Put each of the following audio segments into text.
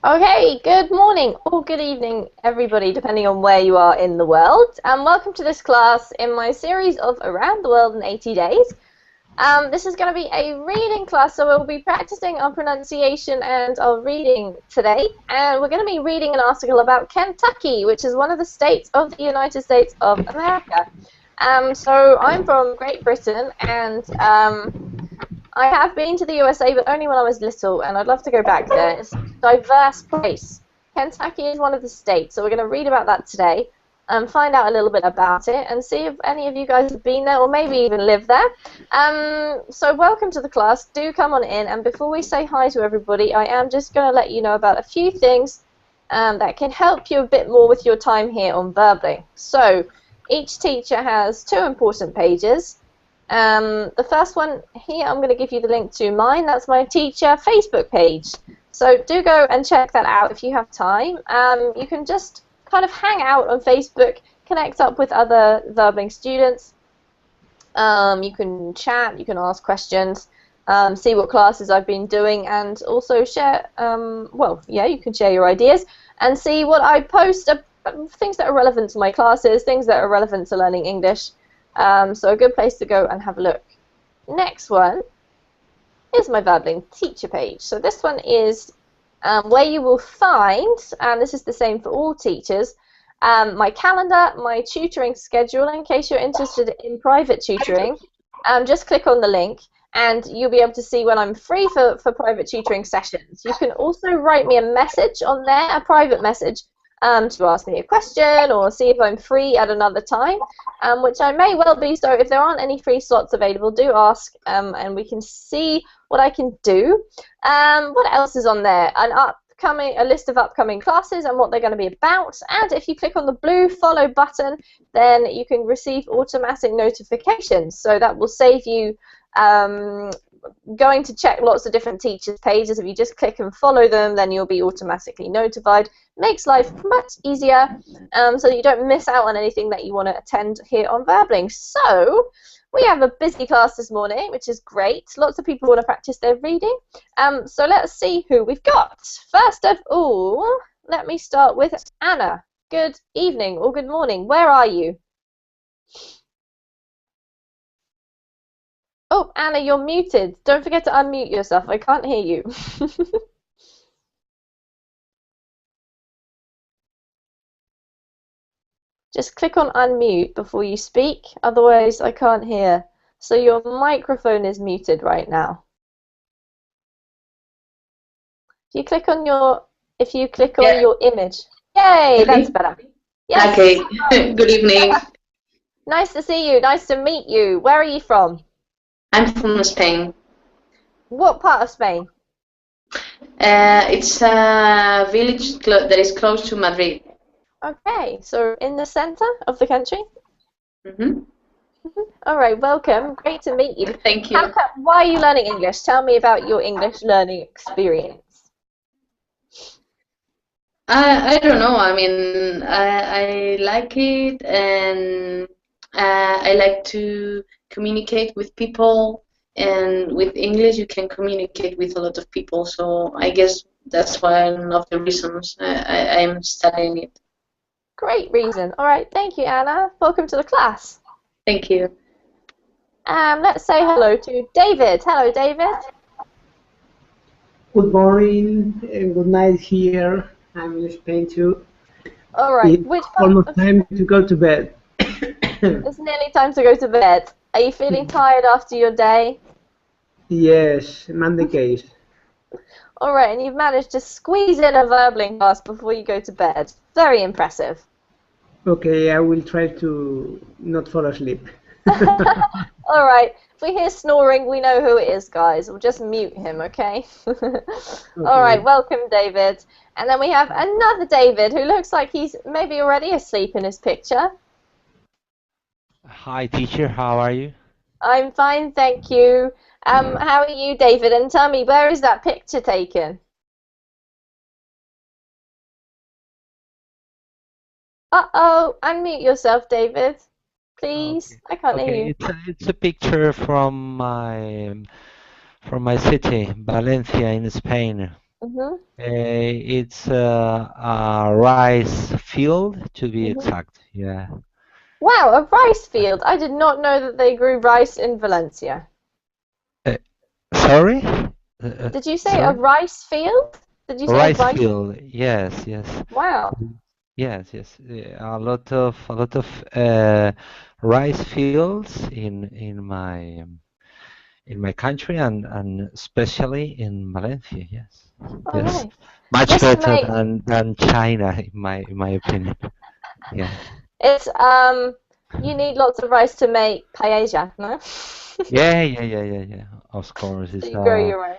Okay, good morning or good evening, everybody, depending on where you are in the world. And welcome to this class in my series of Around the World in 80 Days. This is going to be a reading class, so we'll be practicing our pronunciation and our reading today. And we're going to be reading an article about Kentucky, which is one of the states of the United States of America. So I'm from Great Britain, and I have been to the USA, but only when I was little, and I'd love to go back there. It's a diverse place. Kentucky is one of the states, so we're going to read about that today and find out a little bit about it and see if any of you guys have been there or maybe even live there. So welcome to the class. Do come on in, and before we say hi to everybody, I am just going to let you know about a few things that can help you a bit more with your time here on Verbally. So each teacher has two important pages. The first one here, I'm going to give you the link to mine. That's my teacher Facebook page. So do go and check that out if you have time. You can just kind of hang out on Facebook, connect up with other Verbling students. You can chat, you can ask questions, see what classes I've been doing, and also share, you can share your ideas and see what I post, things that are relevant to my classes, things that are relevant to learning English. So a good place to go and have a look. Next one is my Verbling teacher page. So this one is where you will find, and this is the same for all teachers, my calendar, my tutoring schedule. In case you're interested in private tutoring, just click on the link and you'll be able to see when I'm free for private tutoring sessions. You can also write me a message on there, a private message, to ask me a question or see if I'm free at another time, which I may well be. So if there aren't any free slots available, do ask, and we can see what I can do. What else is on there? A list of upcoming classes and what they're going to be about. And if you click on the blue follow button, then you can receive automatic notifications. So that will save you going to check lots of different teachers' pages. If you just click and follow them, then you'll be automatically notified. Makes life much easier, so that you don't miss out on anything that you want to attend here on Verbling. So we have a busy class this morning, which is great. Lots of people want to practice their reading. So let's see who we've got. First of all, let me start with Anna. Good evening or good morning. Where are you? Oh, Anna, you're muted. Don't forget to unmute yourself. I can't hear you. Just click on unmute before you speak, otherwise I can't hear. So your microphone is muted right now. If you click on your image. Yay, that's better. Yes. Okay. Good evening. Nice to see you. Nice to meet you. Where are you from? I'm from Spain. What part of Spain? It's a village that is close to Madrid. Okay, so in the center of the country? Mm-hmm. All right, welcome. Great to meet you. Thank you. Why are you learning English? Tell me about your English learning experience. I don't know. I mean, I like it, and I like to communicate with people. And with English, you can communicate with a lot of people. So I guess that's one of the reasons I'm studying it. Great reason. All right, thank you, Anna. Welcome to the class. Thank you. Let's say hello to David. Hello, David. Good morning and good night here. I'm in Spain too. All right. It's almost time to go to bed. It's nearly time to go to bed. Are you feeling tired after your day? Yes, Monday case. All right, and you've managed to squeeze in a Verbling class before you go to bed. Very impressive. Okay, I will try to not fall asleep. All right. If we hear snoring, we know who it is, guys. We'll just mute him, okay? All right, welcome, David. And then we have another David who looks like he's maybe already asleep in his picture. Hi, teacher. How are you? I'm fine, thank you. How are you, David? And tell me, where is that picture taken? Uh-oh, unmute yourself, David. Please, I can't hear you. It's a picture from my city, Valencia in Spain. Mhm. It's a rice field, to be Mhm. exact. Yeah. Wow, a rice field. I did not know that they grew rice in Valencia. Uh, sorry? Did you say a Sorry? rice field? Did you say a Rice rice? field. Yes, yes. Wow. Yes, yes. A lot of rice fields in my country and especially in Valencia. Yes, Oh, yes. nice. Much Just to better make than China in my opinion. Yeah. it's you need lots of rice to make paella, no? Yeah, yeah, yeah, yeah, yeah. Of course, So it's you grow your own.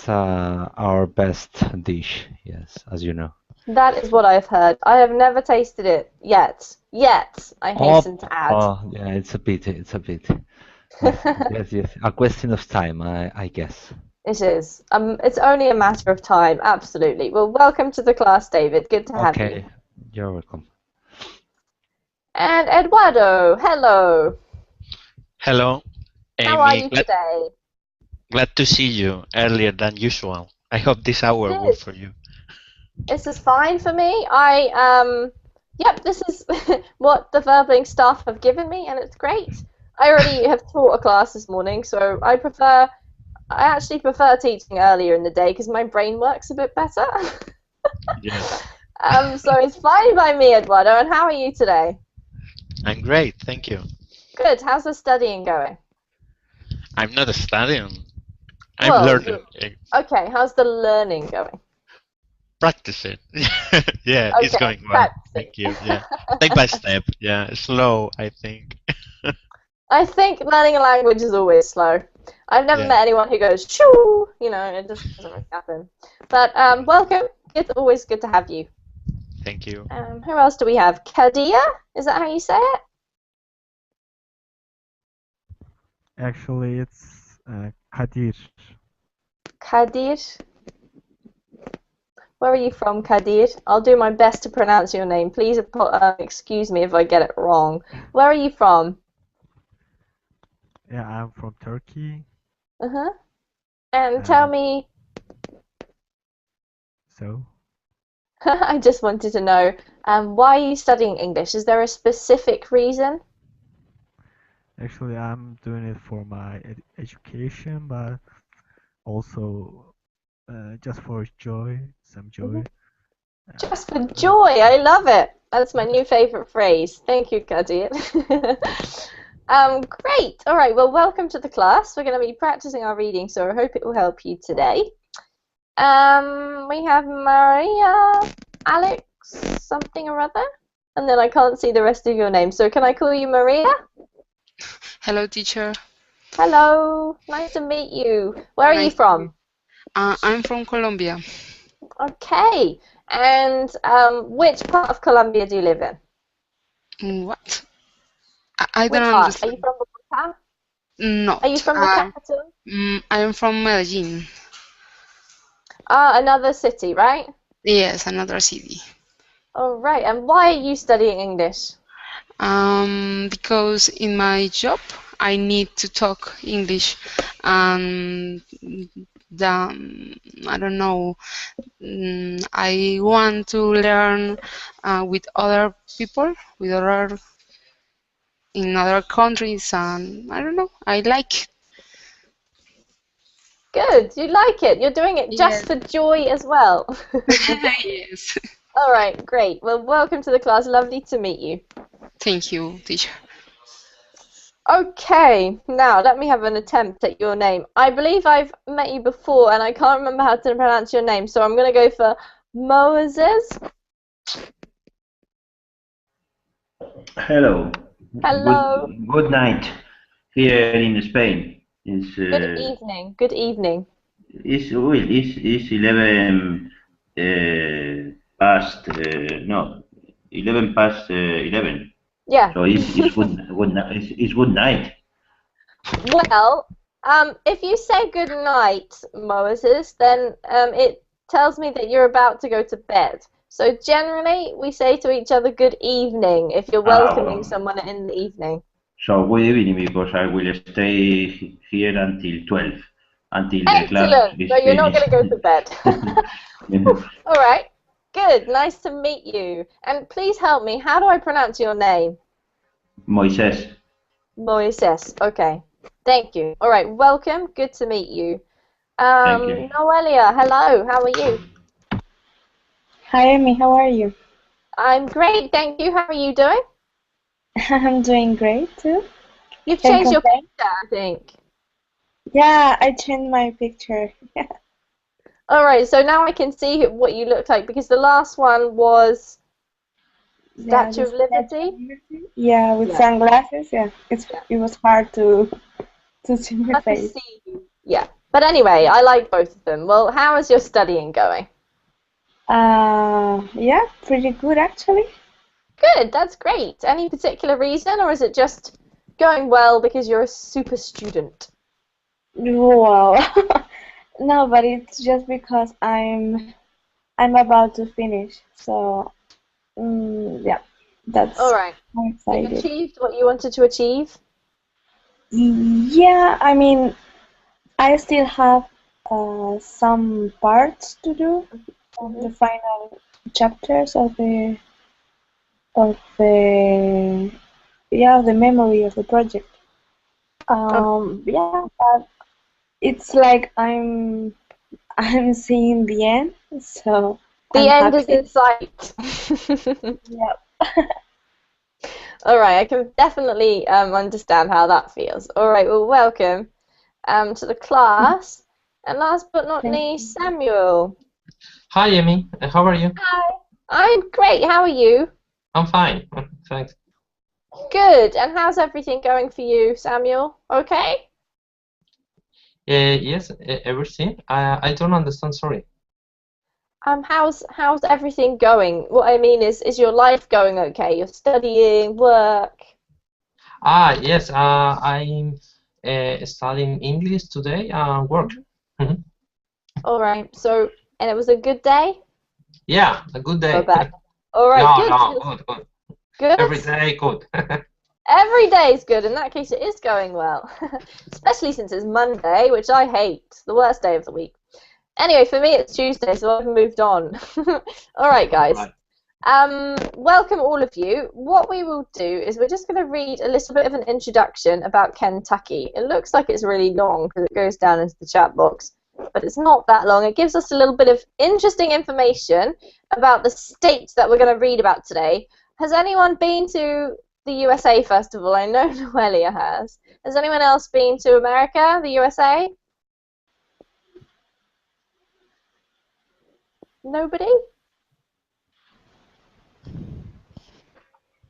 our best dish. Yes, as you know. That is what I've heard. I have never tasted it yet. Yet, I Oh, hasten to add. oh, yeah. It's a bit. It's a bit. Yes, yes, yes. A question of time, I guess. It is. It's only a matter of time, absolutely. Well, welcome to the class, David. Good to have you. Okay, you're welcome. And Eduardo, hello. Hello, How are Amy. you Glad, today? glad to see you earlier than usual. I hope this It hour works is. for you. This is fine for me. Yep, this is what the Verbling staff have given me, and it's great. I already have taught a class this morning, so I actually prefer teaching earlier in the day because my brain works a bit better. Yes, So it's fine by me, Eduardo. And how are you today? I'm great, thank you. Good. How's the studying going? I'm not studying, I'm Well, learning, okay. How's the learning going? practicing. Yeah, it's Okay, going well. practicing. Thank you. Yeah, step by step. Yeah, slow, I think. I think learning a language is always slow. I've never Yeah, met anyone who goes shoo, it just doesn't really happen. But welcome. It's always good to have you. thank you. Who else do we have? Kadia? Is that how you say it? Actually, it's Kadir. Kadir. Where are you from, Kadir? I'll do my best to pronounce your name. Please excuse me if I get it wrong. Where are you from? Yeah, I'm from Turkey. Uh-huh. And tell And me, so, I just wanted to know, why are you studying English? Is there a specific reason? actually, I'm doing it for my education, but also just for joy, some Hmm. joy. Just for Uh, joy. I love it. That's my new favorite phrase. Thank you, Kadir. Great. All right. Well, welcome to the class. We're going to be practicing our reading, so I hope it will help you today. We have Maria, Alex, something or other, and then I can't see the rest of your name. So can I call you Maria? Hello, teacher. Hello. Nice to meet you. Where are you Nice. from? I'm from Colombia. Okay. And which part of Colombia do you live in? What? I don't Which part? Are you understand. from Bogota? Are you Not. from the capital? I am from Medellin. Another city, right? Yes, another city. All right. And why are you studying English? Because in my job I need to talk English, and I don't know. I want to learn with other people, with other in other countries, and I don't know. I like. Good. You like it. You're doing it just Yes. for joy as well. Yes. All right. Great. Well, welcome to the class. Lovely to meet you. Thank you, teacher. Okay. Now, let me have an attempt at your name. I believe I've met you before, and I can't remember how to pronounce your name, so I'm going to go for Moses. Hello. Hello. Good night here in Spain. Good evening. Good evening. It's 11 past no 11 past 11. Yeah. So it's it's good night. Well, if you say good night, Moses, then it tells me that you're about to go to bed. So generally, we say to each other good evening if you're welcoming Well, someone in the evening. so good evening because I will stay here until 12. until the class Excellent. is So you're not going finished. to go to bed. Yeah. All right. Good. Nice to meet you. And please help me. How do I pronounce your name? Moisés. Moises. Okay. Thank you. All right. Welcome. Good to meet you. Thank you. Noelia, hello. How are you? Hi, Amy. How are you? I'm great. Thank you. How are you doing? I'm doing great too. You've Can't changed your complain. picture, I think. Yeah, I changed my picture. All right. So now I can see what you look like because the last one was Yeah, Statue of Liberty. Yeah, with Yeah. sunglasses. Yeah, it was hard to see my Hard to face. see you. Yeah. But anyway, I like both of them. Well, how is your studying going? Yeah, pretty good actually. Good, that's great. Any particular reason, or is it just going well because you're a super student? Wow. No, but it's just because I'm about to finish. So, yeah, that's All right. I'm You've excited. achieved what you wanted to achieve? Yeah, I mean, I still have some parts to do on the final chapters of the the memory of the project. Yeah, but it's like I'm seeing the end, so The I'm end is happy. in sight. Yeah. All right, I can definitely understand how that feels. All right, well, welcome to the class. And last but not Thank least, Samuel. Hi, Amy. How are you? Hi. I'm great. How are you? I'm fine. Thanks. Good. And how's everything going for you, Samuel? Okay? Yes, everything. I don't understand. Sorry. How's everything going? What I mean is your life going okay? You're studying, work. Yes. I'm studying English today and work. Mhm. All right. So, and it was a good day Yeah, a good or day. bad? All right. No, Good. no, good. Good. Every day, good. Every day is good. In that case, it is going well. Especially since it's Monday, which I hate. It's the worst day of the week. Anyway, for me it's Tuesday, so I've moved on. All right, guys. Right. Welcome all of you. What we will do is we're just going to read a little bit of an introduction about Kentucky. It looks like it's really long because it goes down into the chat box, but it's not that long. It gives us a little bit of interesting information about the states that we're going to read about today. Has anyone been to the USA, first of all? I know Noelia has. Has anyone else been to America, the USA? Nobody?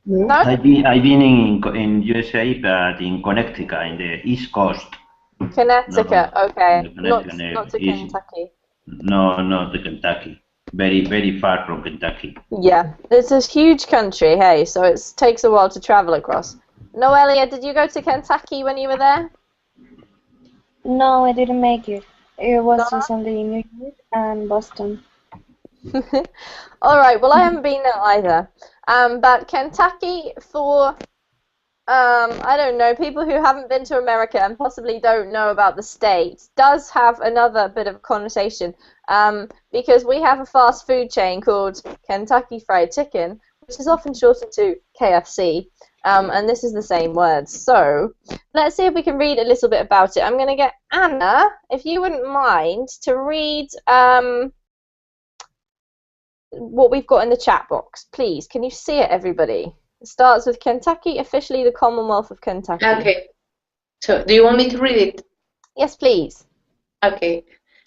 No? No? I've been in USA, but in Connecticut, in the East Coast. Connecticut, No, okay. in the Connecticut area. Not to Is Kentucky. no, not the Kentucky. Very, very far from Kentucky. Yeah, it's a huge country, hey, so it takes a while to travel across. Noelia, did you go to Kentucky when you were there? No, I didn't make it. It was No? just only New York and Boston. All right, well, I haven't been there either. But Kentucky, for I don't know, people who haven't been to America and possibly don't know about the States, does have another bit of connotation. Because we have a fast food chain called Kentucky Fried Chicken, which is often shortened to KFC. And this is the same word. So let's see if we can read a little bit about it. I'm going to get Anna, if you wouldn't mind, to read what we've got in the chat box. Please, can you see it, everybody? It starts with Kentucky, officially the Commonwealth of Kentucky. Okay. So, do you want me to read it? Yes, please. Okay,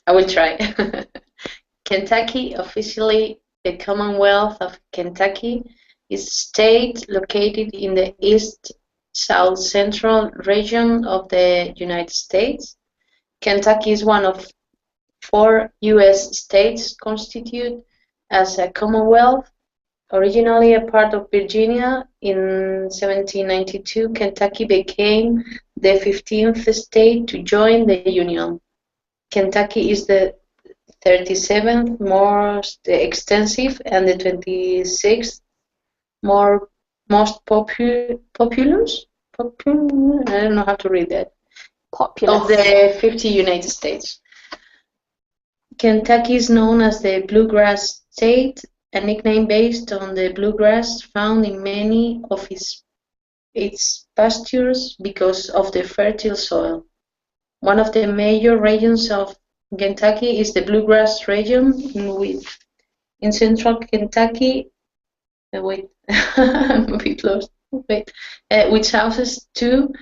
I will try. Kentucky, officially the Commonwealth of Kentucky, is a state located in the east-south central region of the United States. Kentucky is one of 4 U.S. states constituted as a Commonwealth. Originally a part of Virginia, in 1792, Kentucky became the 15th state to join the Union. Kentucky is the 37th most extensive and the 26th most populous. I don't know how to read that. Populous. of the 50 United States. Kentucky is known as the Bluegrass State, a nickname based on the bluegrass found in many of its pastures because of the fertile soil. One of the major regions of Kentucky is the Bluegrass region, in central Kentucky, I'm a bit lost, which houses two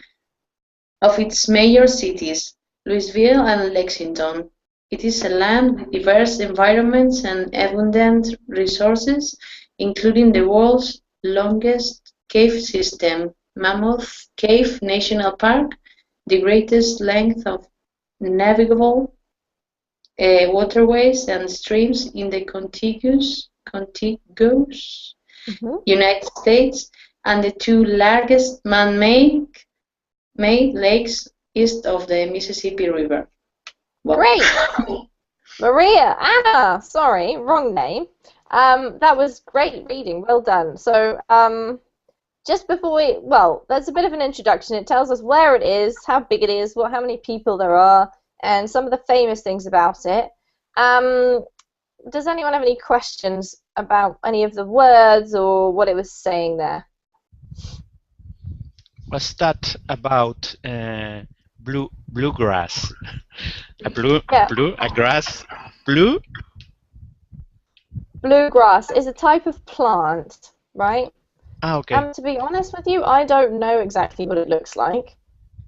of its major cities, Louisville and Lexington. It is a land with diverse environments and abundant resources, including the world's longest cave system, Mammoth Cave National Park, the greatest length of navigable waterways and streams in the contiguous United States, and the two largest man-made lakes east of the Mississippi River. Well, Great. Anna, sorry, wrong name. That was great reading, well done. So just before there's a bit of an introduction. It tells us where it is, how big it is, how many people there are, and some of the famous things about it. Does anyone have any questions about any of the words or what it was saying there? Was that about bluegrass? Bluegrass is a type of plant, right? Ah, okay. To be honest with you, I don't know exactly what it looks like.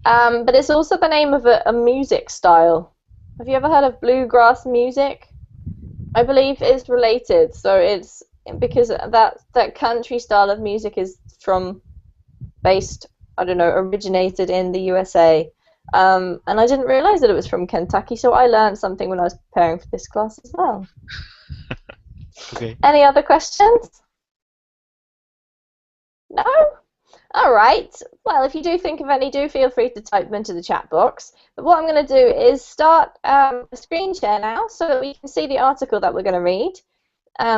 But it's also the name of a music style. Have you ever heard of bluegrass music? I believe it's related. So it's because that country style of music is originated in the USA. And I didn't realize that it was from Kentucky, so I learned something when I was preparing for this class as well. Okay. Any other questions? No? All right. Well, if you do think of any, do feel free to type them into the chat box. But what I'm going to do is start a screen share now so that we can see the article that we're going to read.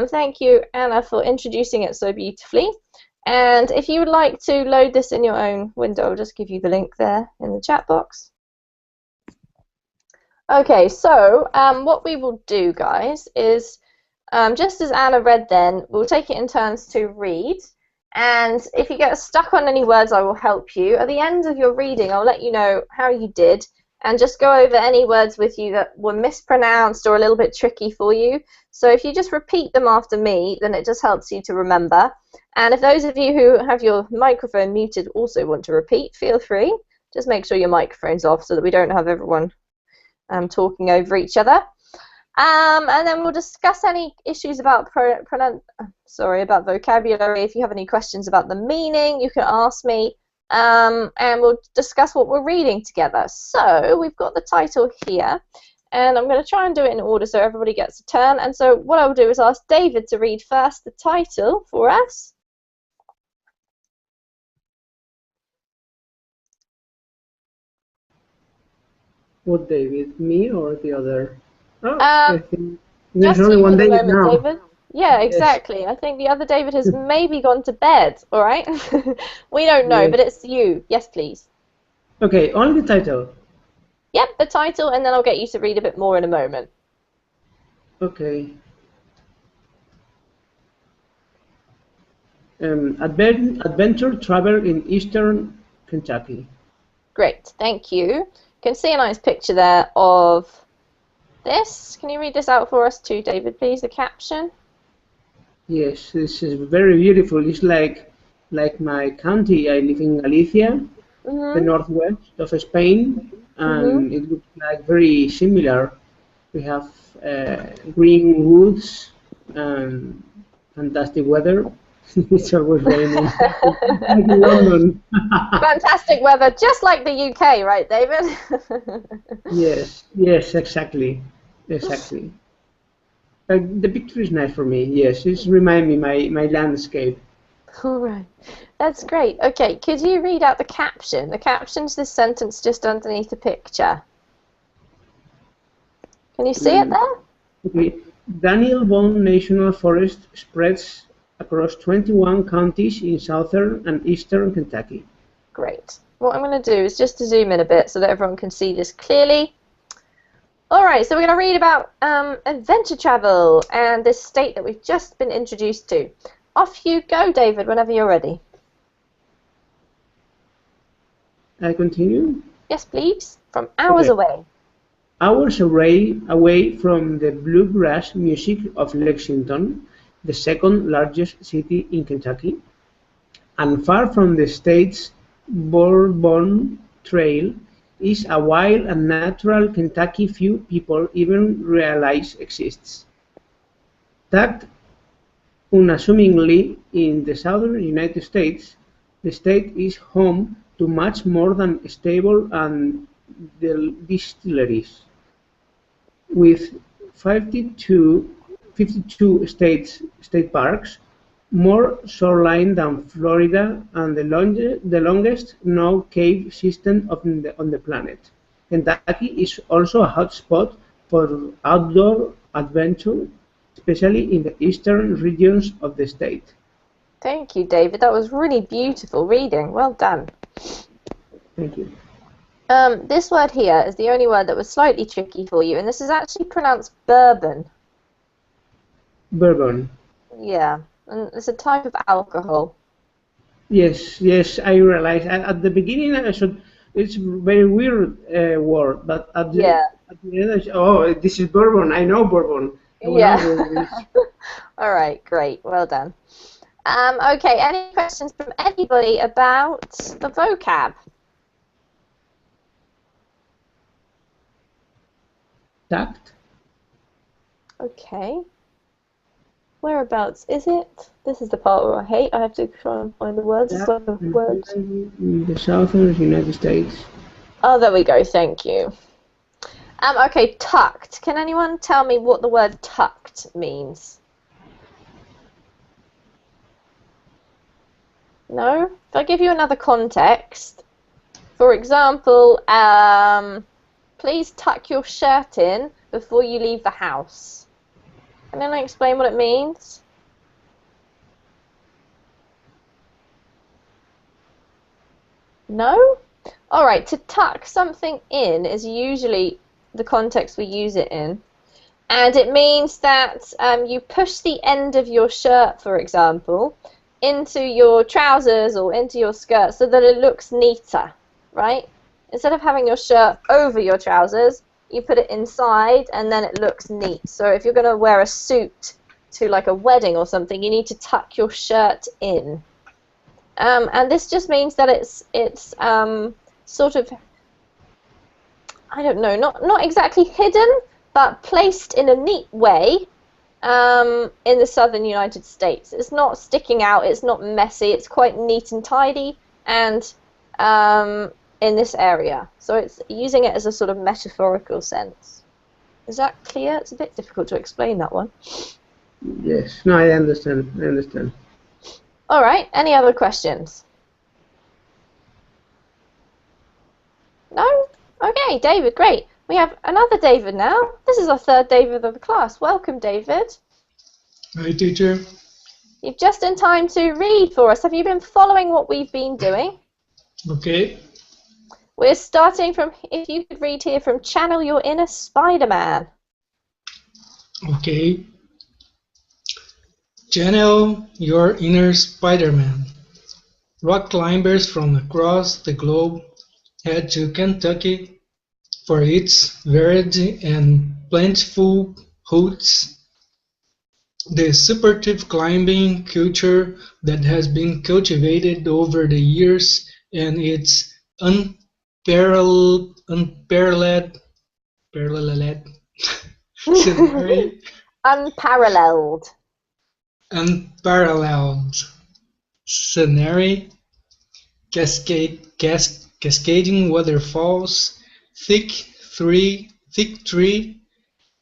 Thank you, Anna, for introducing it so beautifully. And if you would like to load this in your own window, I'll just give you the link there in the chat box. Okay, so what we will do, guys, is just as Anna read then, we'll take it in turns to read. And if you get stuck on any words, I will help you. At the end of your reading, I'll let you know how you did and just go over any words with you that were mispronounced or a little bit tricky for you. So if you just repeat them after me, then it just helps you to remember. And if those of you who have your microphone muted also want to repeat, feel free. Just make sure your microphone's off so that we don't have everyone talking over each other. And then we'll discuss any issues about about vocabulary. If you have any questions about the meaning, you can ask me, and we'll discuss what we're reading together. So we've got the title here, and I'm going to try and do it in order so everybody gets a turn. And so what I will do is ask David to read first the title for us. What David? Me or the other? Oh, I think there's only you one for the David moment, now. David. Yeah, exactly. Yes. I think the other David has maybe gone to bed, all right? We don't know, but it's you. Yes, please. Okay, only the title. Yep, the title, and then I'll get you to read a bit more in a moment. Okay. Adventure Travel in Eastern Kentucky. Great, thank you. You can see a nice picture there of this. Can you read this out for us too, David, please, the caption? Yes, this is very beautiful. It's like my county. I live in Galicia, the northwest of Spain, and it looks like very similar. We have green woods and fantastic weather. It's always raining. Like in London. Fantastic weather, just like the UK, right, David? Yes, exactly. The picture is nice for me. Yes, it reminds me my landscape. All right, that's great. Okay, could you read out the caption? The caption's this sentence just underneath the picture. Can you see it there? Okay. Daniel Boone National Forest spreads across 21 counties in southern and eastern Kentucky. Great. What I'm going to do is just to zoom in a bit so that everyone can see this clearly. Alright, so we're going to read about adventure travel and this state that we've just been introduced to. Off you go, David, whenever you're ready. I continue? Yes, please. From hours away. Hours away from the bluegrass music of Lexington, the second largest city in Kentucky, and far from the state's Bourbon Trail, is a wild and natural Kentucky few people even realize exists. Tucked unassumingly in the southern United States, the state is home to much more than stable and distilleries. With 52 state parks, more shoreline than Florida, and the longest known cave system on the planet. Kentucky is also a hot spot for outdoor adventure, especially in the eastern regions of the state. Thank you, David. That was really beautiful reading. Well done. Thank you. This word here is the only word that was slightly tricky for you, and this is actually pronounced bourbon. Bourbon. Yeah, and it's a type of alcohol. Yes, I realized. At the beginning, I should. It's a very weird word, but at the end, this is bourbon. I know bourbon. Yeah. All right, great. Well done. Okay, any questions from anybody about the vocab? Tact. Okay. Whereabouts is it? This is the part where I hate. I have to try and find the words. In the southern United States. Oh, there we go. Thank you. Okay, tucked. Can anyone tell me what the word tucked means? No? If I give you another context, for example, please tuck your shirt in before you leave the house. Can I explain what it means? No? Alright, to tuck something in is usually the context we use it in. And it means that you push the end of your shirt, for example, into your trousers or into your skirt so that it looks neater, right? Instead of having your shirt over your trousers, you put it inside and then it looks neat. So if you're going to wear a suit to like a wedding or something, you need to tuck your shirt in. And this just means that it's sort of, I don't know, not exactly hidden, but placed in a neat way in the southern United States. It's not sticking out, it's not messy, it's quite neat and tidy, and in this area. So it's using it as a sort of metaphorical sense. Is that clear? It's a bit difficult to explain that one. Yes, no, I understand. Alright, any other questions? No? Okay, David, great. We have another David now. This is our third David of the class. Welcome, David. Hi, teacher. You've just in time to read for us. Have you been following what we've been doing? Okay. We're starting from, if you could read here, from Channel Your Inner Spider-Man. Okay. Channel your inner Spider-Man. Rock climbers from across the globe head to Kentucky for its varied and plentiful roots. The superlative climbing culture that has been cultivated over the years and its unparalleled scenery, cascading waterfalls, thick tree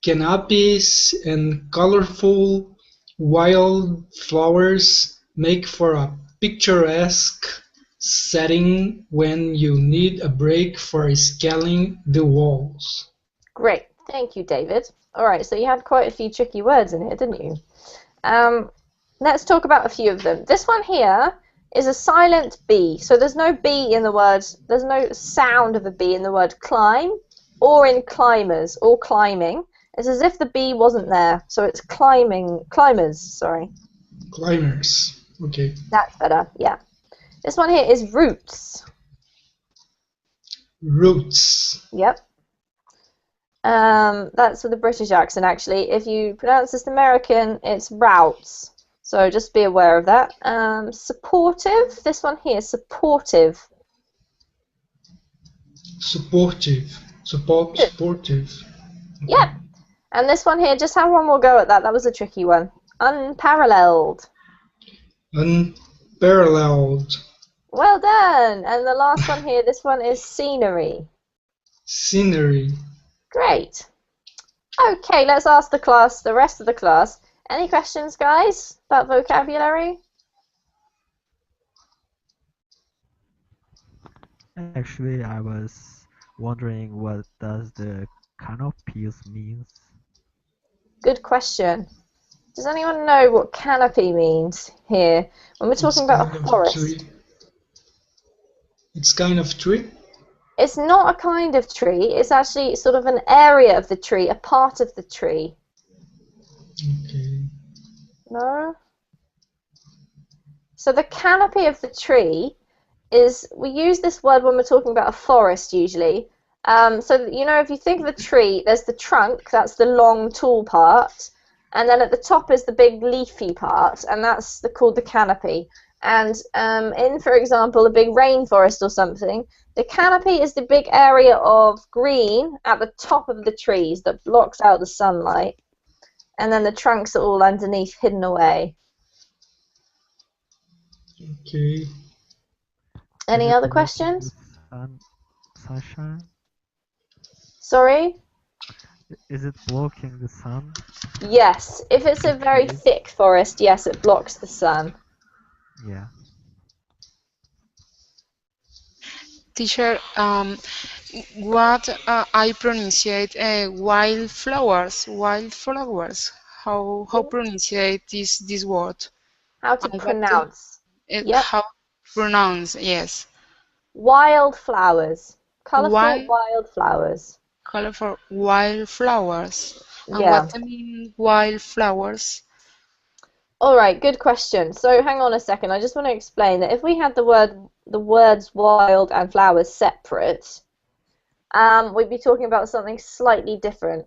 canopies, and colorful wildflowers make for a picturesque setting when you need a break for scaling the walls. Great, thank you, David. Alright, so you had quite a few tricky words in here, didn't you? Let's talk about a few of them. This one here is a silent B. So there's no B in the word, there's no sound of a B in the word climb or in climbers or climbing. It's as if the B wasn't there. So it's climbers, sorry. Climbers. Okay. That's better, yeah. This one here is roots. Roots. Yep. That's with a British accent, actually. If you pronounce this American, it's routes. So just be aware of that. Supportive. This one here, supportive. Supportive. Supportive. Yep. And this one here, just have one more go at that. That was a tricky one. Unparalleled. Unparalleled. Well done. And the last one here, this one is scenery. Scenery. Great. Okay, let's ask the rest of the class. Any questions, guys, about vocabulary? Actually, I was wondering what does the canopies means? Good question. Does anyone know what canopy means here? When we're talking about a forest. It's kind of tree? It's not a kind of tree. It's actually sort of an area of the tree, a part of the tree. Okay. No? So the canopy of the tree is, we use this word when we're talking about a forest usually. So, you know, if you think of a tree, there's the trunk, that's the long, tall part, and then at the top is the big leafy part, and that's called the canopy. And in, for example, a big rainforest or something, the canopy is the big area of green at the top of the trees that blocks out the sunlight, and then the trunks are all underneath, hidden away. Okay. Any other questions? Sunshine? Sorry? Is it blocking the sun? Yes. If it's a very thick forest, yes, it blocks the sun. Yeah. Teacher, what I pronunciate wildflowers? Wildflowers. How pronunciate this word? How to pronounce? Yep. How pronounce? Yes. Wildflowers. Colorful wildflowers. Colorful wildflowers. And Yeah. what do you mean wildflowers? All right, good question. So hang on a second. I just want to explain that if we had the words wild and flowers separate, we'd be talking about something slightly different.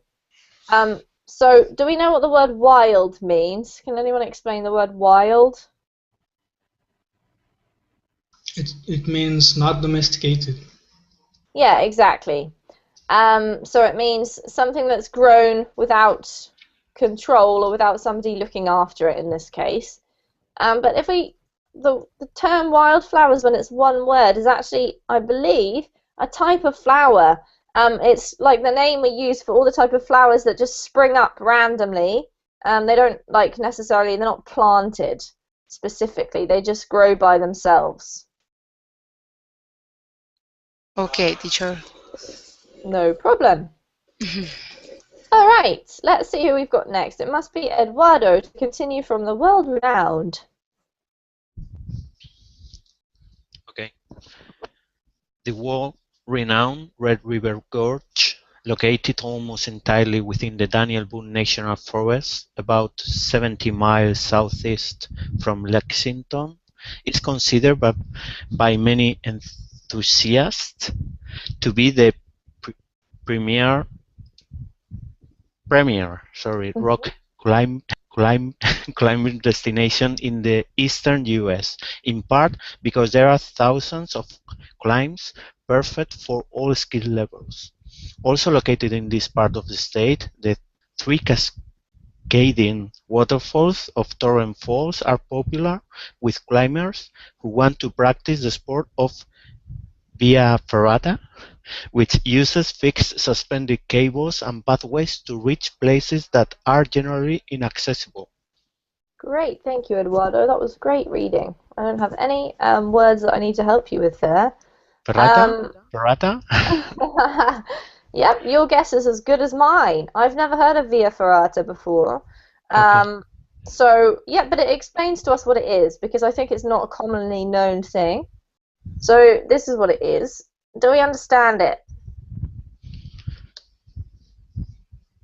So do we know what the word wild means? Can anyone explain the word wild? It means not domesticated. Yeah, exactly. So it means something that's grown without control or without somebody looking after it in this case. But if the term wildflowers, when it's one word, is actually, I believe, a type of flower. It's like the name we use for all the type of flowers that just spring up randomly. They don't they're not planted specifically. They just grow by themselves. Okay, teacher. No problem. All right, let's see who we've got next. It must be Eduardo to continue from the world-renowned. Okay. The world-renowned Red River Gorge, located almost entirely within the Daniel Boone National Forest, about 70 miles southeast from Lexington, is considered by many enthusiasts to be the premier rock climbing destination in the eastern U.S., in part because there are thousands of climbs perfect for all skill levels. Also located in this part of the state, the three cascading waterfalls of Torrent Falls are popular with climbers who want to practice the sport of via ferrata, which uses fixed suspended cables and pathways to reach places that are generally inaccessible. Great, thank you, Eduardo. That was great reading. I don't have any words that I need to help you with there. Ferrata? Ferrata? Yep, your guess is as good as mine. I've never heard of via ferrata before. Okay. So, yeah, but it explains to us what it is, because I think it's not a commonly known thing. So, this is what it is. Do we understand it?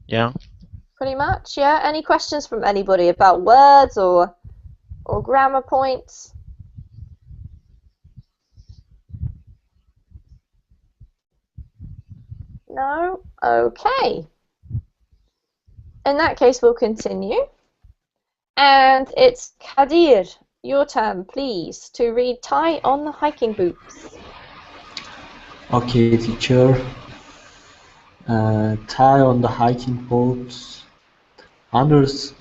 Yeah. Pretty much, yeah? Any questions from anybody about words or grammar points? No? Okay. In that case, we'll continue. And it's Kadir, your turn, please, to read Tie on the Hiking Boots. Okay, teacher. Tie on the hiking boots. Hundreds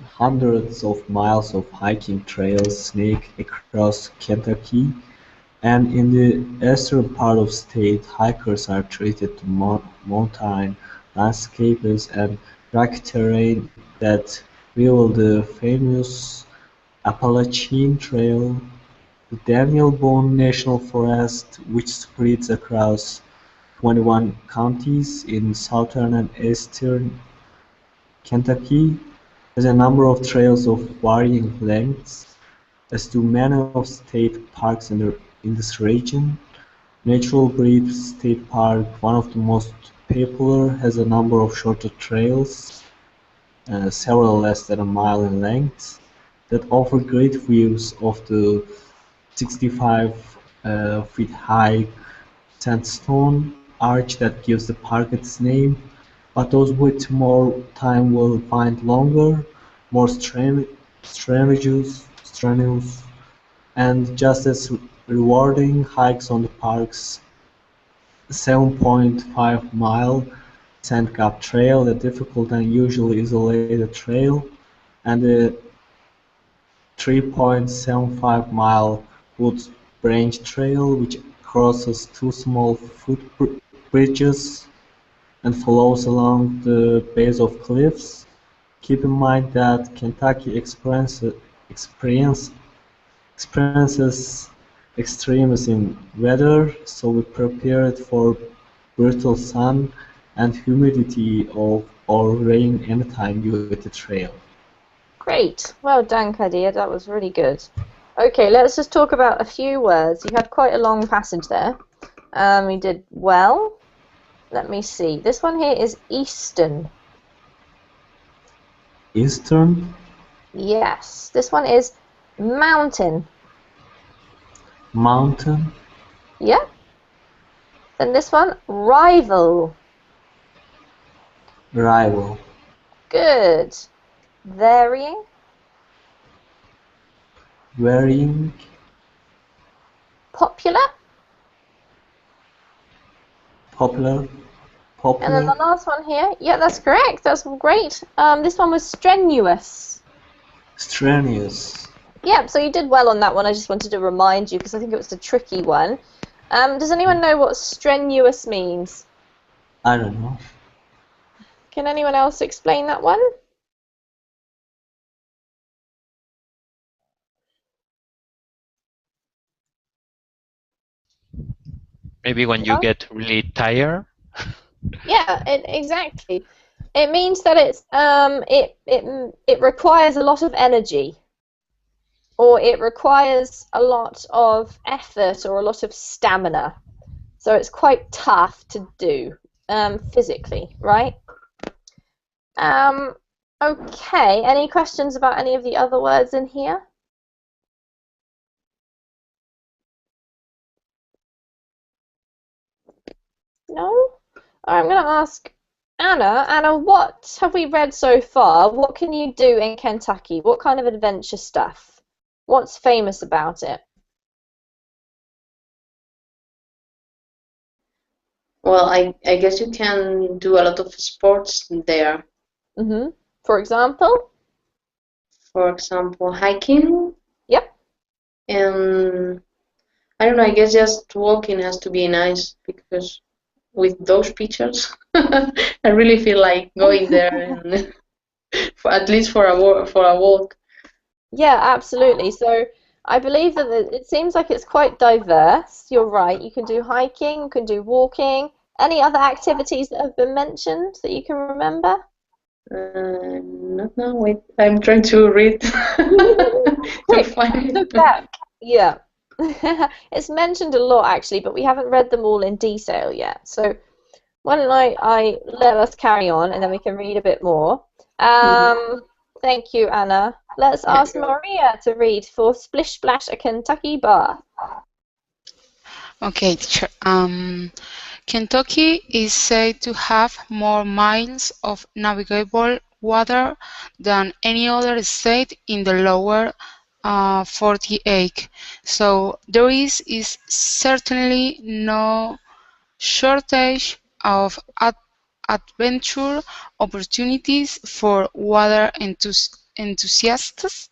of miles of hiking trails snake across Kentucky, and in the eastern part of the state, hikers are treated to mountain landscapes and rocky terrain that rival the famous Appalachian Trail. The Daniel Boone National Forest, which spreads across 21 counties in southern and eastern Kentucky, has a number of trails of varying lengths, as do many of the state parks in this region. Natural Bridge State Park, one of the most popular, has a number of shorter trails, several less than a mile in length, that offer great views of the 65-feet high sandstone arch that gives the park its name, but those with more time will find longer, more strenuous, and just as rewarding hikes on the park's 7.5-mile Sand Gap Trail, a difficult and usually isolated trail, and the 3.75-mile Woods Branch Trail, which crosses two small footbridges and flows along the base of cliffs. Keep in mind that Kentucky experiences extremes in weather, so be prepared for brutal sun and humidity or rain anytime you hit the trail. Great. Well done, Kadir. That was really good. Okay, let's just talk about a few words. You had quite a long passage there. You did well. Let me see. This one here is eastern. Eastern? Yes. This one is mountain. Mountain? Yeah. Then this one, rival. Rival. Good. Varying. Varying. Popular. Popular. And then the last one here, yeah, that's correct. That's great. This one was strenuous. Strenuous. Yeah, so you did well on that one. I just wanted to remind you because I think it was a tricky one. Does anyone know what strenuous means? I don't know. Can anyone else explain that one? Maybe when you get really tired. Yeah, exactly. It means that it's it requires a lot of energy, or it requires a lot of effort or a lot of stamina. So it's quite tough to do physically, right? Okay. Any questions about any of the other words in here? No? I'm going to ask Anna. Anna, what have we read so far? What can you do in Kentucky? What kind of adventure stuff? What's famous about it? Well, I guess you can do a lot of sports there. Mm-hmm. For example? For example, hiking. Yep. And I don't know, I guess just walking has to be nice because with those pictures, I really feel like going there and at least for a walk. Yeah, absolutely. So I believe that it seems like it's quite diverse. You're right. You can do hiking, you can do walking. Any other activities that have been mentioned that you can remember? Not now. Wait, I'm trying to read. Quick, find look back. Yeah. It's mentioned a lot actually, but we haven't read them all in detail yet. So why don't I let us carry on and then we can read a bit more. Thank you, Anna. Let's ask Maria to read for Splish Splash, a Kentucky Bath. Okay, teacher. Kentucky is said to have more miles of navigable water than any other state in the lower 48. So there is certainly no shortage of adventure opportunities for water enthusiasts.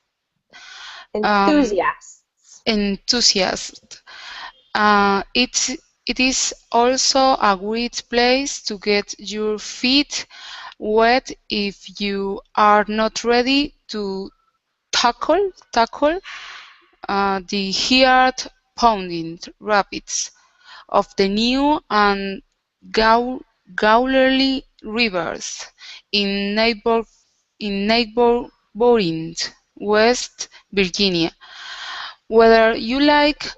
It is also a great place to get your feet wet if you are not ready to tackle the heart-pounding rapids of the new and Gaulerly rivers in neighboring West Virginia. Whether you like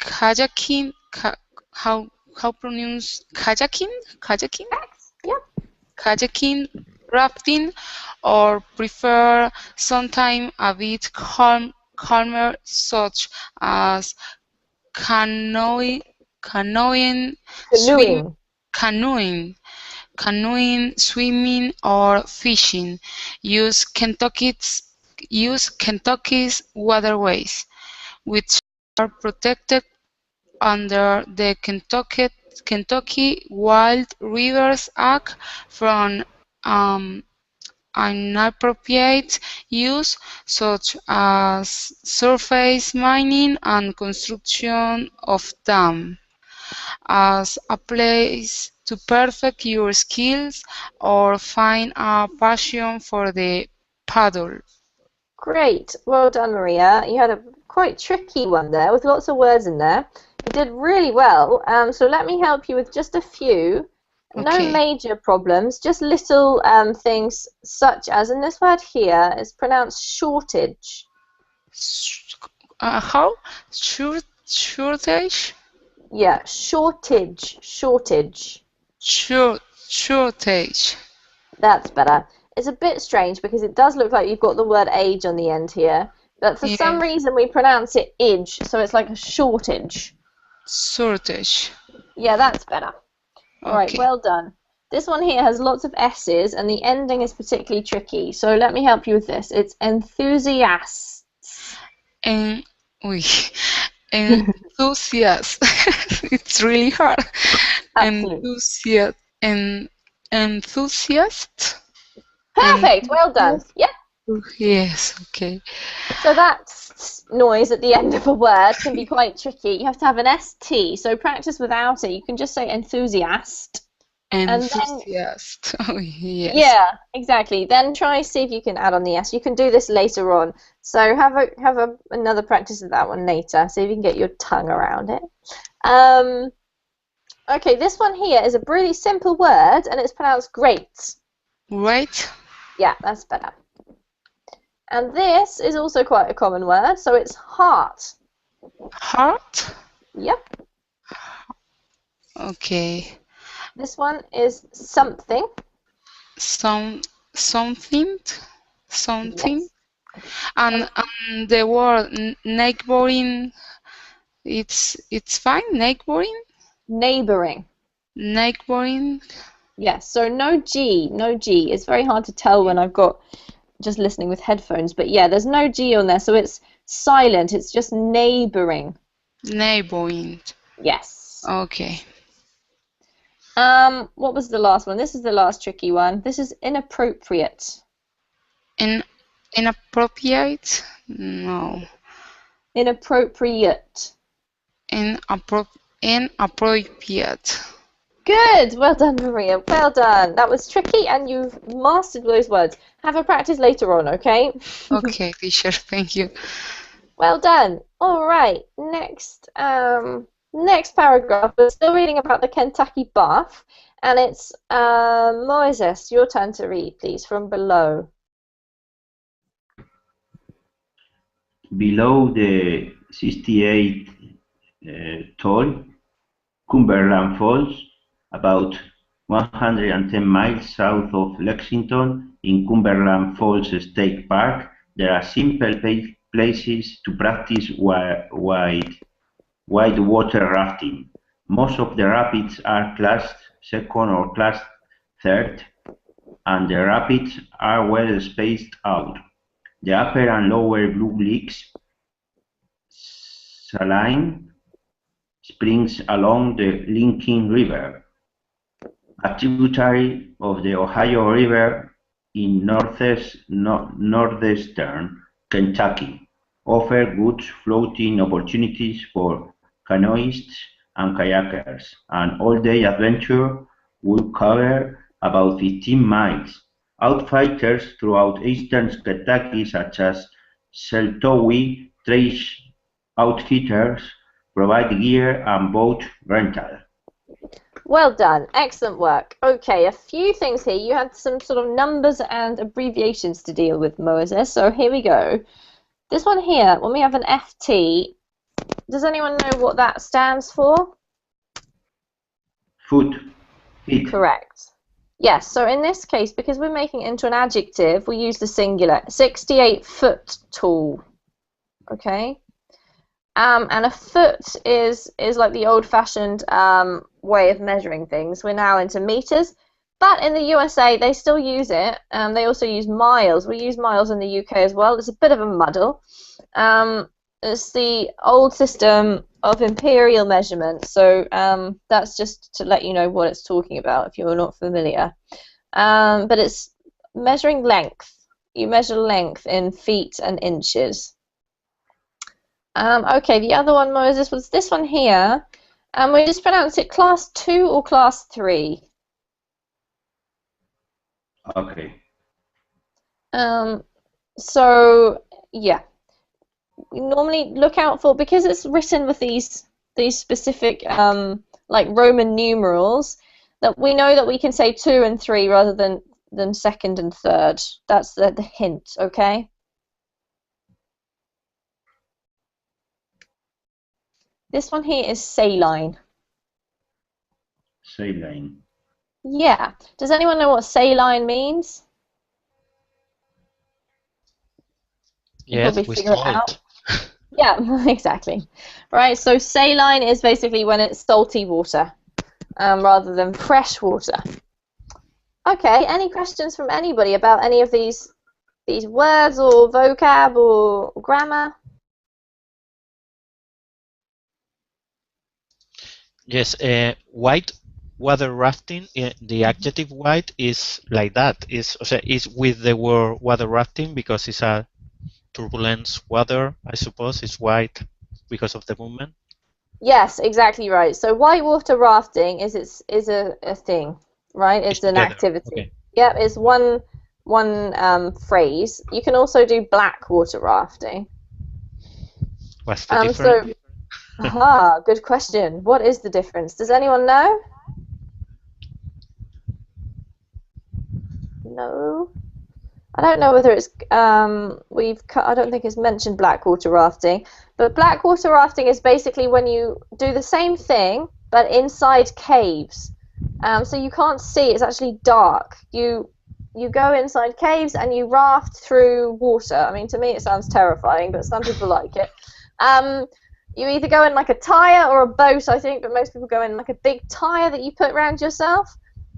kayaking, how pronounce kayaking? Yeah. Kayaking, rafting, or prefer sometime a bit calmer, such as canoeing, swimming, or fishing. Use Kentucky's waterways, which are protected under the Kentucky Wild Rivers Act from inappropriate use, such as surface mining and construction of dams, as a place to perfect your skills or find a passion for the paddle. Great. Well done, Maria. You had a quite tricky one there with lots of words in there. You did really well. So let me help you with just a few. No major problems, just little things such as, and this word here is pronounced shortage. How? Shortage? Yeah, shortage. Shortage. That's better. It's a bit strange because it does look like you've got the word age on the end here, but for some reason we pronounce it idge, so it's like a shortage. Shortage. Yeah, that's better. All right, well done. This one here has lots of S's, and the ending is particularly tricky. So let me help you with this. It's enthusiasts. Enthusiast. It's really hard. Absolutely. Enthusiast. Perfect. Well done. Yeah. Yes. Okay. So that noise at the end of a word can be quite tricky. You have to have an ST. So practice without it. You can just say enthusiast. Enthusiast. Oh, yes. Yeah, exactly. Then try see if you can add on the S. You can do this later on. So have another practice of that one later. See if you can get your tongue around it. Okay, this one here is a really simple word, and it's pronounced great. Great. Yeah, that's better. And this is also quite a common word, so it's heart. Heart? Yep. Okay. This one is something. Something. Yes. And the word neighboring, it's fine. Neighboring. Yes. So no G. It's very hard to tell when I've got just listening with headphones, but yeah, there's no G on there, so it's silent. It's just neighboring. Yes. Okay. What was the last one? This is the last tricky one. This is inappropriate. Inappropriate? No. Inappropriate. Inappropriate. Good. Well done, Maria. Well done. That was tricky, and you've mastered those words. Have a practice later on, okay? Okay, teacher. Thank you. Well done. All right. Next paragraph. We're still reading about the Kentucky Bath, and it's Moises. Your turn to read, please, from below. below the 68 tall Cumberland Falls, about 110 miles south of Lexington, in Cumberland Falls State Park, there are simple places to practice whitewater rafting. Most of the rapids are class 2nd or class 3rd, and the rapids are well spaced out. The upper and lower Blue Licks saline springs along the Lincoln River, a tributary of the Ohio River in northeastern Kentucky, offer good floating opportunities for canoeists and kayakers. An all-day adventure will cover about 15 miles. Outfitters throughout eastern Kentucky, such as Sheltowee Trace Outfitters, provide gear and boat rental. Well done. Excellent work. Okay, a few things here. You had some sort of numbers and abbreviations to deal with, Moses, so here we go. This one here, when we have an FT, does anyone know what that stands for? Foot. Feet. Correct. Yes, so in this case, because we're making it into an adjective, we use the singular. 68 foot tall. Okay? And a foot is like the old-fashioned way of measuring things. We're now into meters. But in the USA, they still use it. They also use miles. We use miles in the UK as well. It's a bit of a muddle. It's the old system of imperial measurement. So that's just to let you know what it's talking about if you're not familiar. But it's measuring length. You measure length in feet and inches. Okay, the other one, Moses, was this one here. We just pronounce it class 2 or class 3. Okay. So, yeah. We normally look out for, because it's written with these specific, like Roman numerals, that we know that we can say 2 and 3 rather than 2nd and 3rd. That's the hint, okay? This one here is saline. Saline. Yeah. Does anyone know what saline means? Yes, Probably with figure it salt. out. Yeah, exactly. Right, so saline is basically when it's salty water rather than fresh water. Okay, any questions from anybody about any of these words or vocab or grammar? Yes, white water rafting, the adjective white is like that. Is with the word water rafting because it's a turbulence water, I suppose. It's white because of the movement. Yes, exactly right. So whitewater rafting is a thing, right? It's an together. activity. Okay. Yeah, it's one phrase. You can also do black water rafting. What's the difference? Good question. What is the difference? Does anyone know? No. I don't know whether it's I don't think it's mentioned blackwater rafting, but blackwater rafting is basically when you do the same thing but inside caves. So you can't see, it's actually dark. You go inside caves and you raft through water. I mean, to me it sounds terrifying, but some people like it. You either go in like a tire or a boat, I think, but most people go in like a big tire that you put around yourself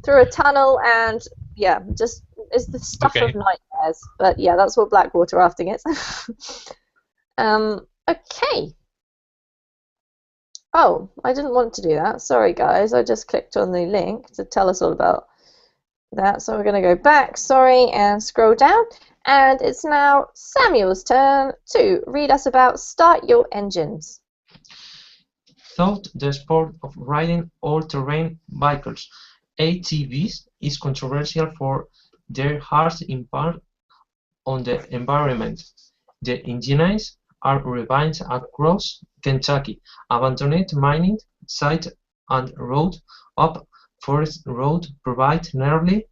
through a tunnel, and yeah, just it's the stuff of nightmares. But yeah, that's what blackwater rafting is. Okay. Oh, I didn't want to do that. Sorry, guys. I just clicked on the link to tell us all about that. So we're going to go back, sorry, and scroll down. And it's now Samuel's turn to read us about Start Your Engines. Thought the sport of riding all-terrain vehicles, ATVs, is controversial for their harsh impact on the environment. The engines are ravaged across Kentucky, abandoned mining sites and road up Forest Road provide nearly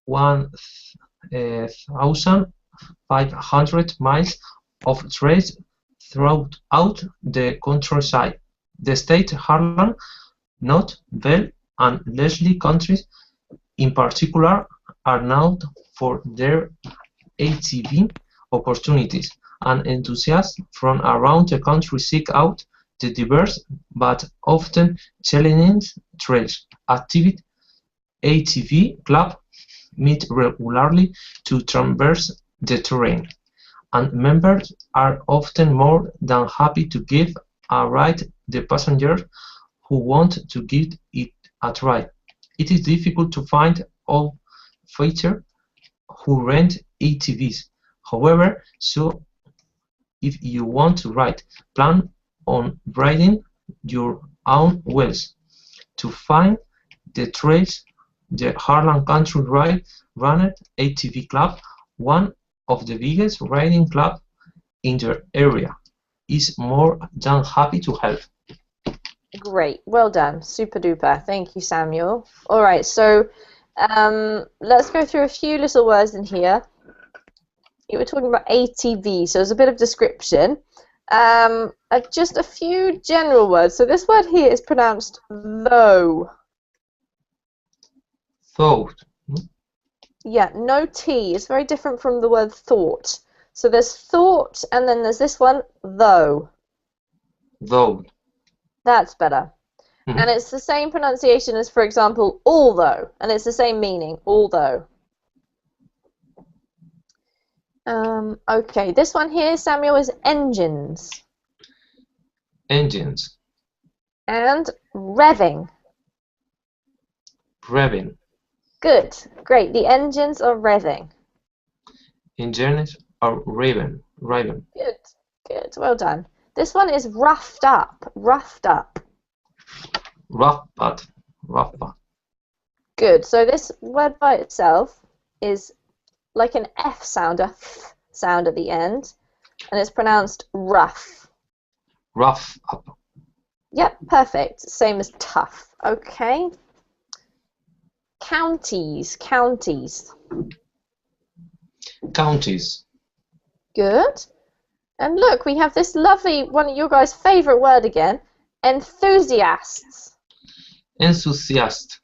1,500 miles of trails throughout the countryside. The state Harlan, Knott, Bell, and Leslie counties in particular are known for their ATV opportunities, and enthusiasts from around the country seek out the diverse but often challenging trails. Active ATV clubs meet regularly to traverse the terrain, and members are often more than happy to give a ride the passengers who want to give it a try. It is difficult to find outfitters who rent ATVs. However, so if you want to ride, plan on riding your own wheels. To find the trails, the Harlan Country Ride Runner ATV Club, one of the biggest riding clubs in the area, is more than happy to help. Great, well done, super duper. Thank you, Samuel. All right, so let's go through a few little words in here. You were talking about ATV, so there's a bit of description. Just a few general words. So this word here is pronounced though. Thought. Yeah, no T. It's very different from the word thought. So there's thought, and then there's this one, though. Though. That's better. Mhm. And it's the same pronunciation as, for example, although, and it's the same meaning, although. Okay, this one here, Samuel, is engines. Engines. And revving. Revving. Good, great. The engines are revving. Engines are revving. Good, good, well done. This one is roughed up. Roughed up. Rough pad. Good. So this word by itself is like an F sound, a th sound at the end, and it's pronounced rough. Rough up. Yep, perfect. Same as tough. Okay. Counties. Counties. Good. And look, we have this lovely, one of your guys' favourite word again, enthusiasts. Enthusiast.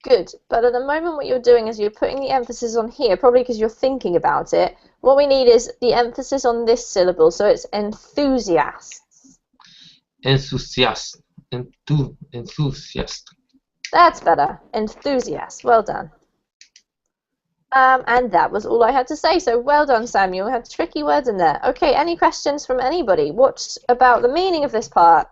Good, but at the moment what you're doing is you're putting the emphasis on here, probably because you're thinking about it. What we need is the emphasis on this syllable, so it's enthusiasts. Enthusiast. That's better. Enthusiast. Well done. And that was all I had to say, so well done, Samuel. We had tricky words in there. Okay, any questions from anybody? What about the meaning of this part?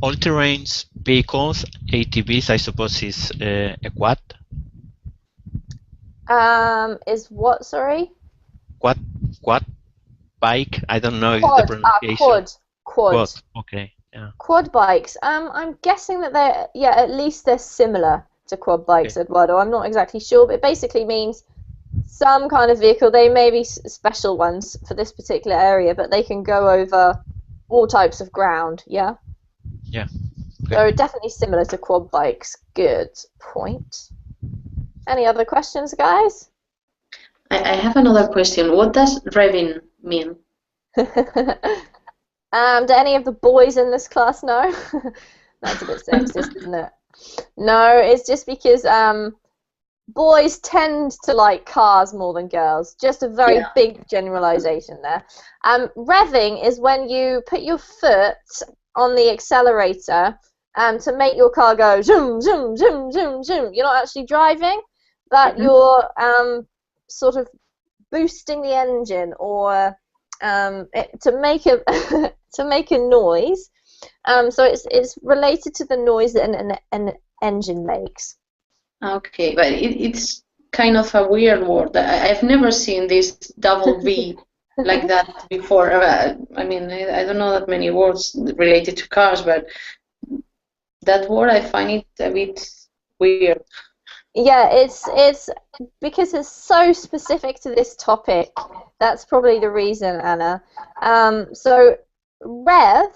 All-terrain vehicles, ATVs, I suppose, is a quad. Is what, sorry? Quad bike. I don't know if the pronunciation. Quad. Okay. Yeah. Quad bikes. I'm guessing that they're, yeah, at least they're similar to quad bikes, okay. Eduardo. I'm not exactly sure, but it basically means some kind of vehicle. They may be special ones for this particular area, but they can go over all types of ground. Yeah. Yeah. Okay. So definitely similar to quad bikes. Good point. Any other questions, guys? I have another question. What does revving mean? Do any of the boys in this class know? That's a bit sexist, isn't it? No, it's just because boys tend to like cars more than girls. Just a very big generalization there. Revving is when you put your foot on the accelerator to make your car go zoom, zoom, zoom, zoom, zoom. You're not actually driving, but you're sort of boosting the engine or to make a noise. So it's related to the noise that an engine makes. Okay, but it's kind of a weird word. I've never seen this double V like that before. I mean, I don't know that many words related to cars, but that word I find it a bit weird. Yeah, it's because it's so specific to this topic. That's probably the reason, Anna. So rev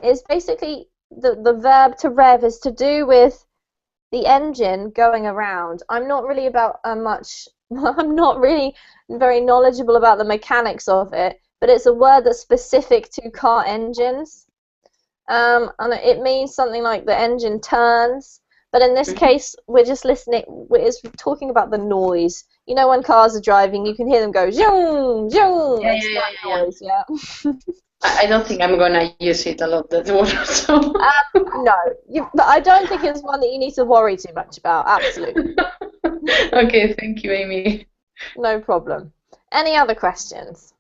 is basically the verb to rev is to do with the engine going around. I'm not really about I'm not really very knowledgeable about the mechanics of it, but it's a word that's specific to car engines. And it means something like the engine turns. But in this case, we're just listening. We're talking about the noise. You know, when cars are driving, you can hear them go zoom, zoom. Noise, yeah. I don't think I'm gonna use it a lot, that word. So. No, but I don't think it's one that you need to worry too much about. Absolutely. Okay, thank you, Amy. No problem. Any other questions?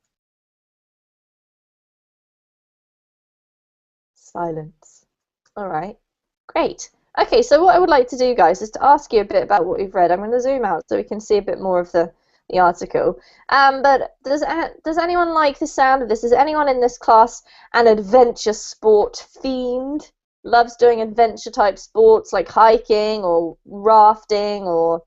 Silence. All right. Great. Okay, so what I would like to do, guys, is to ask you a bit about what you've read. I'm going to zoom out so we can see a bit more of the article. But does anyone like the sound of this? Is anyone in this class an adventure sport fiend? Loves doing adventure type sports like hiking or rafting or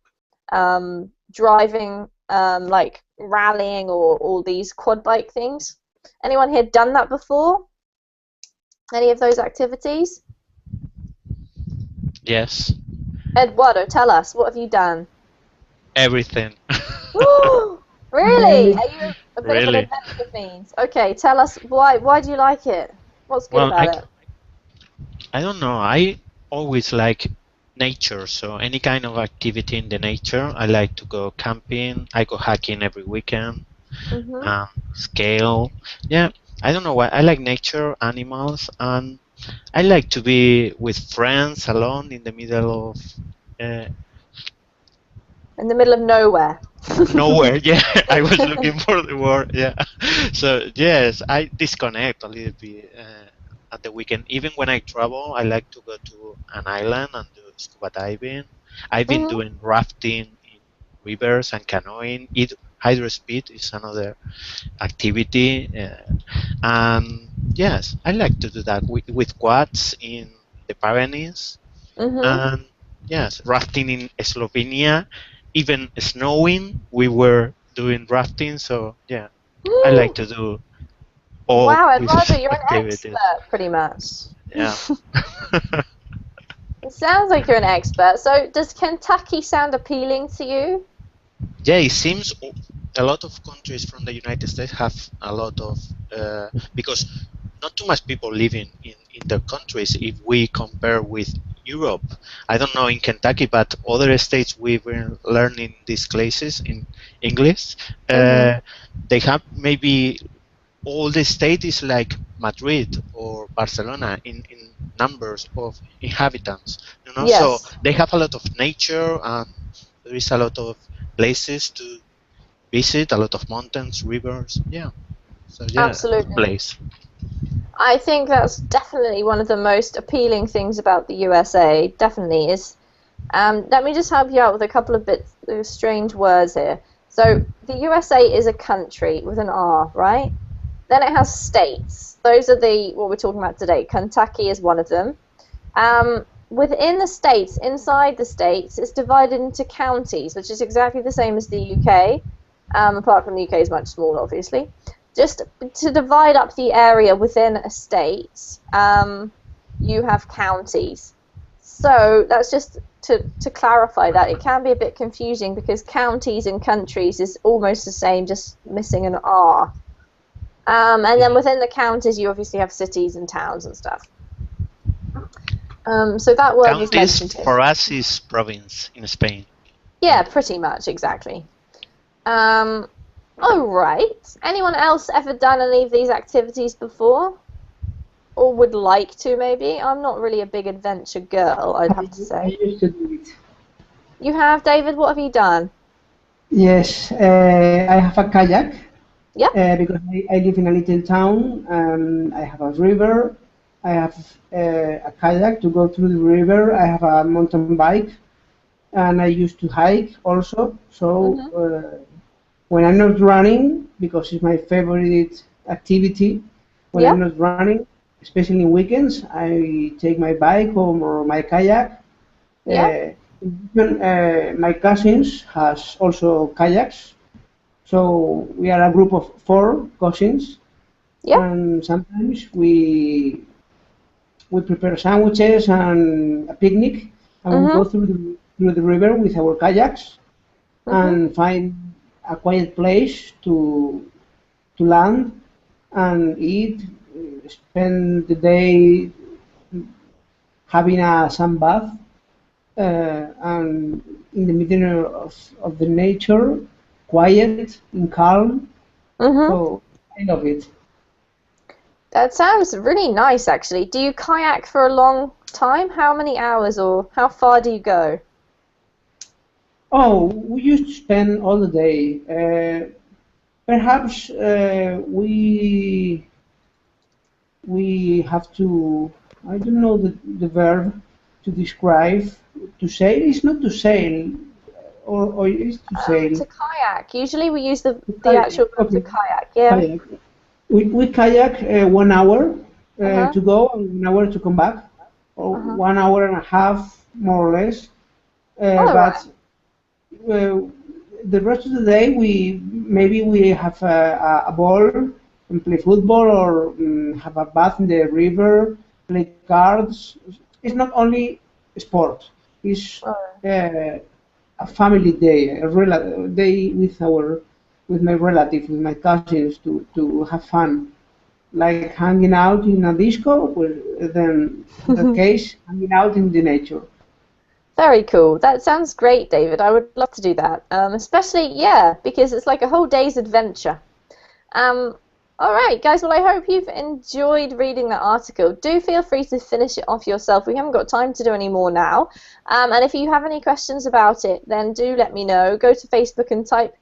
driving, like rallying or all these quad bike things? Anyone here done that before? Any of those activities? Yes. Eduardo, tell us, what have you done? Everything. Really? Are you a bit of an Really? adventure fiend? Okay, tell us why do you like it? What's good about it? I don't know. I always like nature, so any kind of activity in the nature. I like to go camping. I go hiking every weekend. Scale. Yeah, I don't know why. I like nature, animals, and I like to be with friends alone in the middle of in the middle of nowhere. nowhere. Yeah, I was looking for the word. Yeah. So yes, I disconnect a little bit at the weekend. Even when I travel, I like to go to an island and do scuba diving. I've been doing rafting in rivers and canoeing. Hydrospeed is another activity, and yes, I like to do that with quads in the Pyrenees, and yes, rafting in Slovenia. Even snowing, we were doing rafting. So yeah, I like to do all Wow, these Eduardo, you're an activities. expert, pretty much. Yeah. It sounds like you're an expert. So, does Kentucky sound appealing to you? Yeah, it seems a lot of countries from the United States have a lot of because not too much people live in the countries if we compare with Europe. I don't know in Kentucky, but other states we've been learning these classes in English. They have maybe all the state is like Madrid or Barcelona in numbers of inhabitants. You know, so they have a lot of nature and there is a lot of places to visit, a lot of mountains, rivers. Yeah. So yeah, Absolutely. good place. I think that's definitely one of the most appealing things about the USA. Definitely is. Let me just help you out with a couple of bits of strange words here. So the USA is a country with an R, right? Then it has states. Those are what we're talking about today. Kentucky is one of them. Within the states, inside the states, it's divided into counties, which is exactly the same as the UK, apart from the UK is much smaller, obviously. Just to divide up the area within a state, you have counties. So that's just to clarify that. It can be a bit confusing because counties and countries is almost the same, just missing an R. And then within the counties, you obviously have cities and towns and stuff. So that word was mentioned here. For us is province in Spain. Yeah, pretty much, exactly. All right. Anyone else ever done any of these activities before? Or would like to, maybe? I'm not really a big adventure girl, I'd have to say. I used to do it. You have, David? What have you done? Yes, I have a kayak. Yeah. Because I live in a little town. I have a river. I have a kayak to go through the river. I have a mountain bike. And I used to hike also. So when I'm not running, because it's my favorite activity, when I'm not running, especially in weekends, I take my bike or my kayak. My cousins has also kayaks. So we are a group of 4 cousins, and sometimes we prepare sandwiches and a picnic and we go through the river with our kayaks and find a quiet place to land and eat, spend the day having a sun bath and in the middle of the nature, quiet and calm. So I love it. That sounds really nice, actually. Do you kayak for a long time? How many hours or how far do you go? Oh, we used to spend all the day. Perhaps we have to, I don't know the verb to describe, to sail. It's not to sail, or it's to sail. To kayak. Usually we use the actual verb to kayak, yeah. Kayak. We kayak 1 hour to go and 1 hour to come back, or 1 hour and a half, more or less. But the rest of the day, maybe we have a ball and play football, or have a bath in the river, play cards. It's not only sport. It's a family day, a day with my relatives, with my cousins, to have fun. Like hanging out in a disco, then in that case, hanging out in the nature. Very cool. That sounds great, David. I would love to do that. Especially, because it's like a whole day's adventure. All right, guys. Well, I hope you've enjoyed reading that article. Do feel free to finish it off yourself. We haven't got time to do any more now. And if you have any questions about it, then do let me know. Go to Facebook and type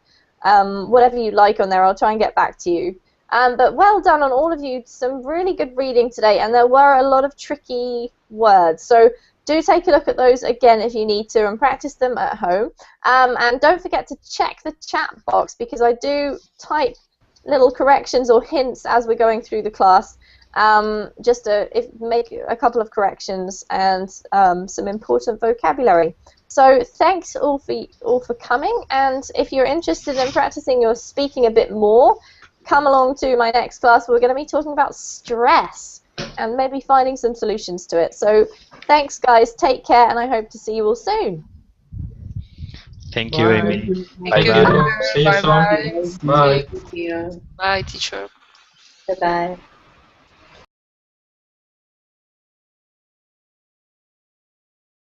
whatever you like on there. I'll try and get back to you. But well done on all of you. Some really good reading today, and there were a lot of tricky words. So do take a look at those again if you need to and practice them at home. And don't forget to check the chat box, because I do type little corrections or hints as we're going through the class. Just to make a couple of corrections and some important vocabulary. So thanks all for coming, and if you're interested in practicing your speaking a bit more, come along to my next class. We're going to be talking about stress and maybe finding some solutions to it. So thanks, guys. Take care, and I hope to see you all soon. Thank you, Amy. Thank you. See you soon. Bye. Bye. Bye, teacher. Bye-bye.